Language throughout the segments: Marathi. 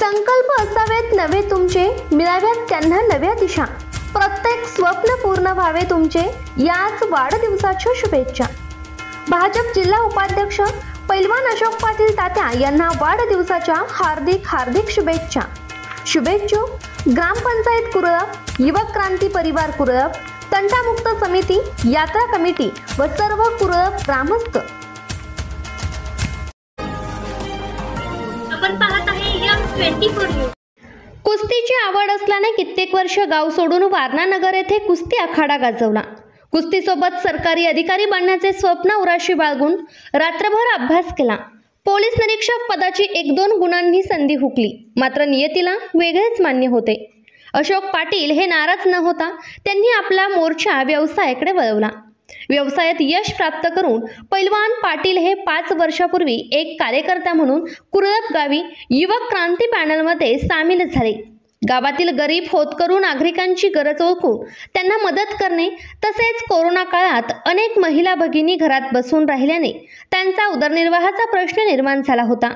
संकल्प असावेत नवे तुमचे, मिळाव्यात त्यांना नव्या दिशा। प्रत्येक स्वप्न पूर्ण व्हावे तुमचे, याच वाढदिवसाच्या शुभेच्छा। भाजप जिल्हा उपाध्यक्ष पैलवान अशोक पाटील तात्या यांना वाढदिवसाच्या हार्दिक शुभेच्छा। शुभेच्छुक ग्रामपंचायत कुरळप, युवक क्रांती परिवार कुरळप, तंटामुक्त समिती, यात्रा कमिटी व सर्व कुरळप ग्रामस्थ। आपण पाहत आहे M24 न्यूज। कुस्तीची आवड असल्याने कित्येक वर्ष गाव सोडून वारणा नगर येथे कुस्ती आखाडा गाजवला। कुस्तीसोबत सरकारी अधिकारी बनण्याचे स्वप्न उराशी बाळगून रात्रभर अभ्यास केला। पोलीस निरीक्षक पदाची 1-2 गुणांनी संधी हुकली, मात्र नियतीला वेगळेच मान्य होते। अशोक पाटील हे नाराज न होता त्यांनी आपला मोर्चा व्यवसायाकडे वळवला। व्यवसायात यश प्राप्त करून पैलवान पाटील हे 5 वर्षापूर्वी एक कार्यकर्ता म्हणून कुरळप गावी युवक क्रांती पॅनलमध्ये सामील झाले। गावातील गरीब होतकरू नागरिकांची गरज ओळखून त्यांना मदत करणे, तसेच कोरोना काळात अनेक महिला भगिनी घरात बसून राहिल्याने त्यांचा उदरनिर्वाहाचा प्रश्न निर्माण झाला होता।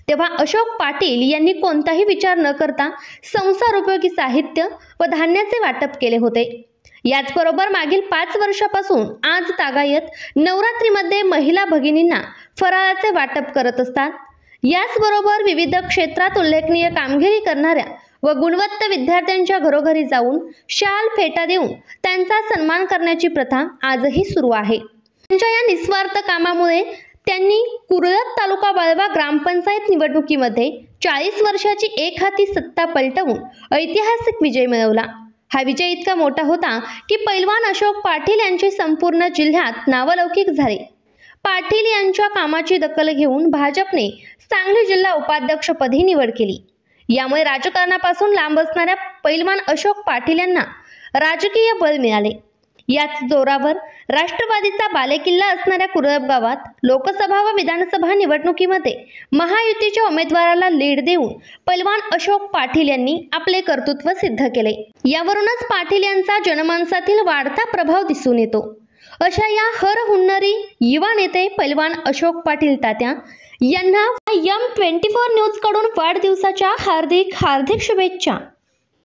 तेव्हा अशोक पाटील यांनी कोणताही विचार न करता संसारोपयोगी साहित्य व धान्याचे वाटप केले होते। याचबरोबर मागील 5 वर्षापासून आज तागायत नवरात्रीमध्ये महिला भगिनींना फराळाचे वाटप करत असतात। याचबरोबर विविध क्षेत्रात उल्लेखनीय कामगिरी करणाऱ्या व गुणवंत विद्यार्थ्यांच्या घरोघरी जाऊन शाल फेटा देऊन त्यांचा सन्मान करण्याची प्रथा आजही सुरू आहे। त्यांच्या या निस्वार्थ कामामुळे त्यांनी कुरळप तालुका वाळवा ग्रामपंचायत निवडणुकीमध्ये 40 वर्षाची एकहाती सत्ता पलटवून ऐतिहासिक विजय मिळवला। हा विजय इतका मोठा होता की पैलवान अशोक पाटील यांचे संपूर्ण जिल्ह्यात नावलौकिक झाले। पाटील यांच्या कामाची दखल घेऊन भाजपने सांगली जिल्हा उपाध्यक्षपदी निवड केली। यामुळे राजकारणापासून लांब असणाऱ्या पैलवान अशोक पाटील यांना राजकीय बळ मिळाले। याच जोरावर राष्ट्रवादीचा बालेकिल्ला असणाऱ्या कुरळप गावात लोकसभा व विधानसभा निवडणुकीमध्ये महायुतीच्या उमेदवाराला लीड देऊन पैलवान अशोक पाटील यांनी आपले कर्तृत्व सिद्ध केले। यावरूनच पाटील यांचा जनमानसातील वाढता प्रभाव दिसून येतो। अशा या हरहुन्नरी युवा नेते पैलवान अशोक पाटील तात्या यांना M24 न्यूज कडून वाढदिवसाच्या हार्दिक शुभेच्छा।